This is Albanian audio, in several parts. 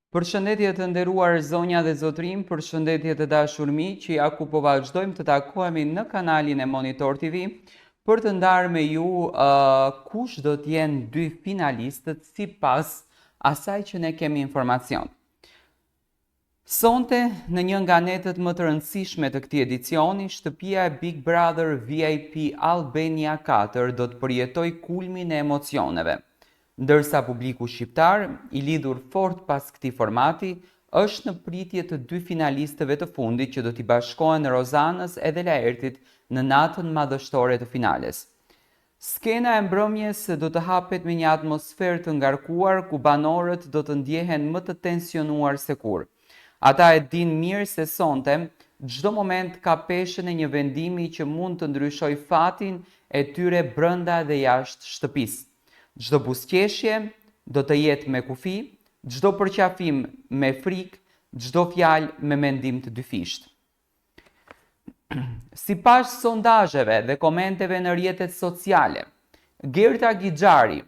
Përshëndetje të nderuar zonja dhe zotrim, përshëndetje të dashur miq, që ja ku po vazhdojmë të takohemi në kanalin e Monitor TV për të ndarë me ju kush do të jenë dy finalistët sipas asaj që ne kemi informacion. Sonte në një nga netët më të rëndësishme të këtij edicioni, shtëpia e Big Brother VIP Albania 4 do të përjetoj kulmin e emocioneve. Ndërsa publiku shqiptar, i lidhur fort pas këtij formati, është në pritje të dy finalistëve të fundit që do t'i bashkohen Rozanës edhe Laertit në natën madhështore të finales. Skena e mbrëmjes do të hapet me një atmosferë të ngarkuar ku banorët do të ndjehen më të tensionuar se kur. Ata e din mirë se sonte, çdo moment ka peshën e një vendimi që mund të ndryshojë fatin e tyre brenda dhe jashtë shtëpisë. Çdo buzëqeshje do të jetë me kufi, çdo përqafim me frikë, çdo fjalë me mendim të dyfisht. Sipas sondazheve dhe komenteve në rrjetet sociale, Gerta Gixhari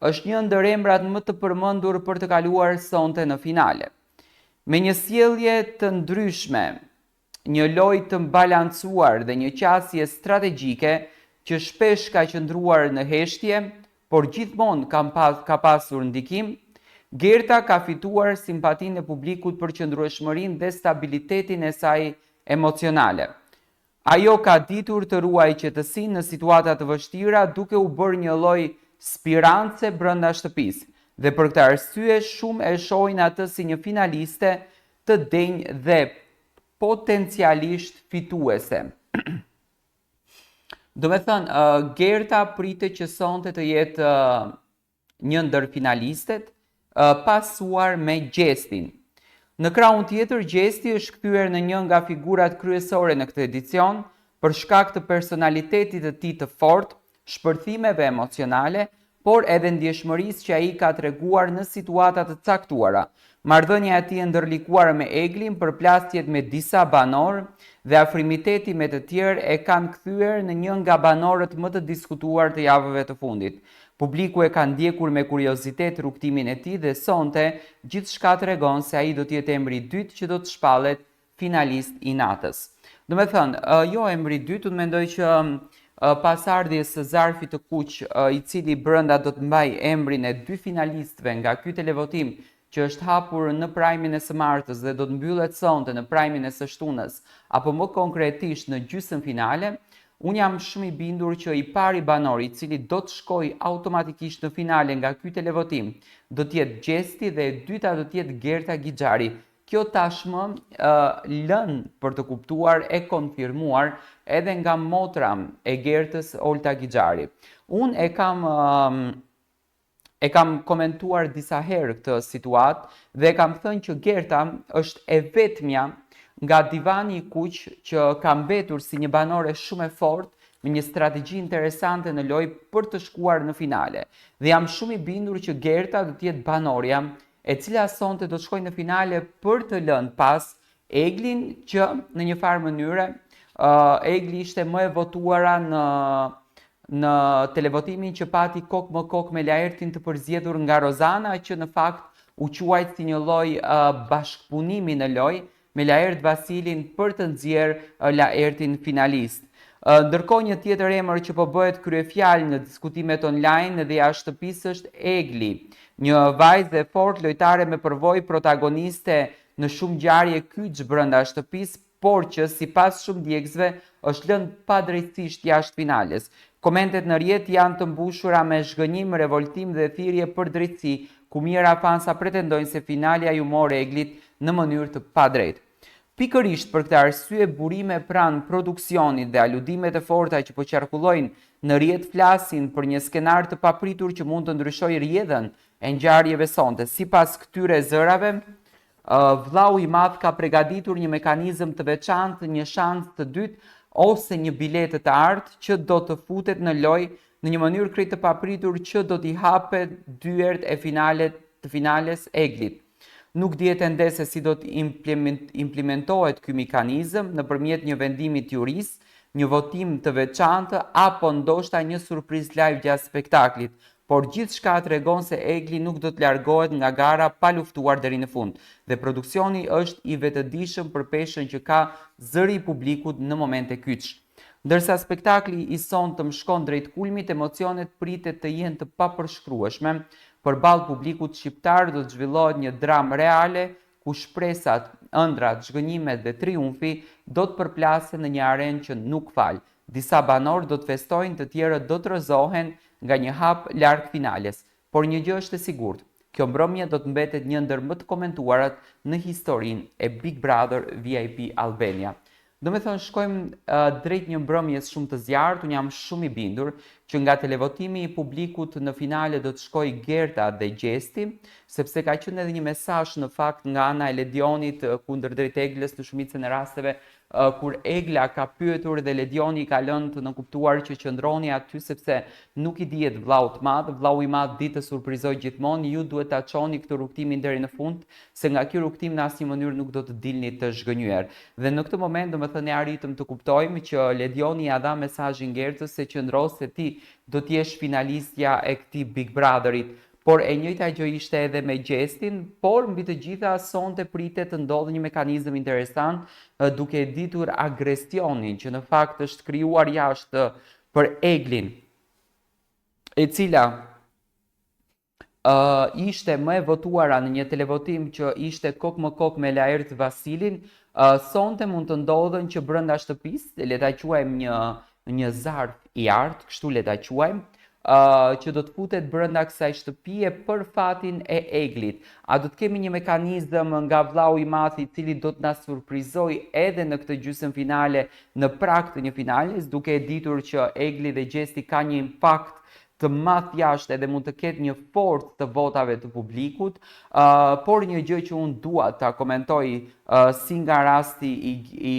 është një ndër emrat më të përmendur për të kaluar sonte në finale. Me një sjellje të ndryshme, një lojë të balancuar dhe një qasje strategjike që shpesh ka qëndruar në heshtje, por gjithmonë ka pasur ndikim, Gerta ka fituar simpatinë e publikut për qëndrueshmërinë dhe stabilitetin e saj emocionale. Ajo ka ditur të ruajë qetësinë në situata të vështira duke u bërë një lloj spirance brenda shtëpisë, dhe për këtë arsye shumë e shohin atë si një finaliste të denjë dhe potencialisht fituese. Do me thënë, Gerta pritet që sonte të jetë një ndër finalistet, pasuar me Gjestin. Në krahun tjetër, Gjesti është kthyer në një nga figurat kryesore në këtë edicion për shkak të personalitetit të tij të fortë, shpërthimeve emocionale, por edhe ndjeshmërisë që ai ka treguar në situata të caktuara. Marrëdhënia e tij e ndërlikuar me Eglin, përplasjet me disa banor dhe afrimiteti me të tjerë e kanë kthyer në një nga banorët më të diskutuar të javëve të fundit. Publiku e ka ndjekur me kuriozitet rrugtimin e tij dhe sonte gjithçka tregon se ai do të jetë emri i dytë që do të shpallet finalist i natës. Do me thënë, jo emri i dytë, unë mendoj që pasardhjes së zarfit të kuq, i cili brenda do të mbaj emrin e dy finalistëve nga ky televotim që është hapur në prajmin e së martës dhe do të mbyllet sonte në prajmin e së shtunës, apo më konkretisht në gjysmë finale, unë jam shumë i bindur që i pari banor i cili do të shkojë automatikisht në finale nga ky televotim do të jetë Gjesti dhe e dyta do të jetë Gerta Gixhari. Kjo tashmë lën për të kuptuar e konfirmuar edhe nga motra e Gertës, Olta Gixhari. Unë e kam komentuar disa herë këtë situatë dhe kam thënë që Gerta është e vetmja nga divani i kuq që ka mbetur si një banore shumë e fortë me një strategji interesante në lojë për të shkuar në finale. Dhe jam shumë i bindur që Gerta do të jetë banorja e cila sonte do të shkojë në finale për të lënë pas Eglin, që në një farë mënyre Egli ishte më e votuara në televotimin që pati kokë më kokë me Laertin të përzgjedhur nga Rozana, që në fakt u quajt si një lloj bashkëpunimi në lojë me Laert Vasilin për të nxjerrë Laertin finalist. Ndërkohë një tjetër emër që po bëhet kryefjalë në diskutimet online dhe jashtë shtëpisë është Egli, një vajzë e fortë, lojtare me përvojë, protagoniste në shumë ngjarje kyç brenda shtëpisë, por që sipas shumë djegësve është lënë padrejtisht jashtë finales. Komentet në rrjet janë të mbushura me zhgënjim, revoltim dhe thirrje për drejtësi, ku mijëra fansa pretendojnë se finalja ju mori Eglit në mënyrë të padrejtë. Pikërisht për këtë arsye, burime pranë produksionit dhe aludimet e forta që po qarkullojnë në rrjet flasin për një skenar të papritur që mund të ndryshojë rrjedhën e ngjarjeve sonte. Sipas këtyre zërave, vllau i madh ka përgatitur një mekanizëm të veçantë, një shans të dytë ose një biletë të artë që do të futet në lojë në një mënyrë krejt të papritur që do t'i hapet dyert e finales Eglit. Nuk dihet ende se si do të implementohet ky mekanizëm nëpërmjet një vendimi të jurisë, një votim të veçantë apo ndoshta një surprizë live gjatë spektaklit. por gjithçka tregon se Egli nuk do të largohet nga gara pa luftuar deri në fund dhe produksioni është i vetëdijshëm për peshën që ka zëri i publikut në momente kyç. Ndërsa spektakli i sonte shkon drejt kulmit, emocionet pritet të jenë të papërshkrueshme. Përballë publikut shqiptar do të zhvillohet një dramë reale ku shpresat, ëndrat, zhgënjimet dhe triumfi do të përplasen në një arenë që nuk fal. Disa banorë do të festojnë, të tjerët do të rrëzohen nga një hap larg finales. Por një gjë është e sigurt, kjo mbrëmje do të mbetet një ndër më të komentuarat në historinë e Big Brother VIP Albania. Do me thënë, shkojmë drejt një mbrëmjes shumë të zjarrt, unë jam shumë i bindur që nga televotimi i publikut në finale do të shkoj Gerta dhe Gjesti, sepse ka qenë edhe një mesazh në fakt nga ana e Ledionit kundër drejt Eglës në shumicën e rasteve, kur Egla ka pyetur dhe Ledioni ka lënë të nënkuptuar që qëndroni aty sepse nuk i dihet vllau të madh, vllau i madh di të surprizoj gjithmonë, ju duhet ta çoni këtë rrugtimin deri në fund, se nga ky rrugtim në asnjë mënyrë nuk do të dilni të zhgënjyer. Dhe në këtë moment domethënë ne arritëm të kuptojmë që Ledioni ja dha mesazhin Gertës se qëndro se ti do të jesh finalistja e këtij Big Brotherit. Por e njëjta gjë ishte edhe me Gjestin, por mbi të gjitha sonte pritet të ndodhë një mekanizëm interesant duke ditur agresionin që në fakt është krijuar jashtë për Eglin, e cila ishte më e votuara në një televotim që ishte kok më kok me Laert Vasilin, sonte mund të ndodhen që brenda shtëpisë, le ta quajmë një zarf i artë, kështu le ta quajmë, që do të futet brenda kësaj shtëpie për fatin e Eglit. A do të kemi një mekanizëm nga vllau i madh i cili do të na surprizoj edhe në këtë gjysmë finale, në prag të një finales, duke e ditur që Egli dhe Gjesti ka një impakt të madh jashtë edhe mund të ketë një forcë të votave të publikut, por një gjë që unë dua ta komentoj si nga rasti i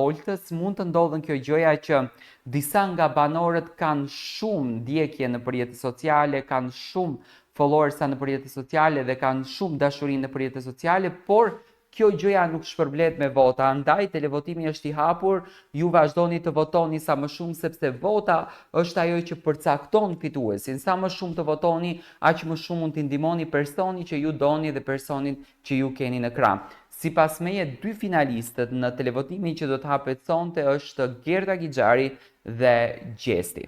Oltës, mund të ndodhen kjo gjëja që disa nga banorët kanë shumë ndjekje në rrjetet sociale, kanë shumë followersa në rrjetet sociale dhe kanë shumë dashuri në rrjetet sociale, por kjo gjëja nuk shpërblet me vota, andaj televotimi është i hapur, ju vazhdoni të votoni sa më shumë sepse vota është ajo që përcakton fituesin. Sa më shumë të votoni, aq më shumë mund t'i ndihmoni personin që ju doni dhe personin që ju keni në krah. Sipas meje, dy finalistët në televotimin që do të hapet sonte është Gerta Gixhari dhe Gjesti.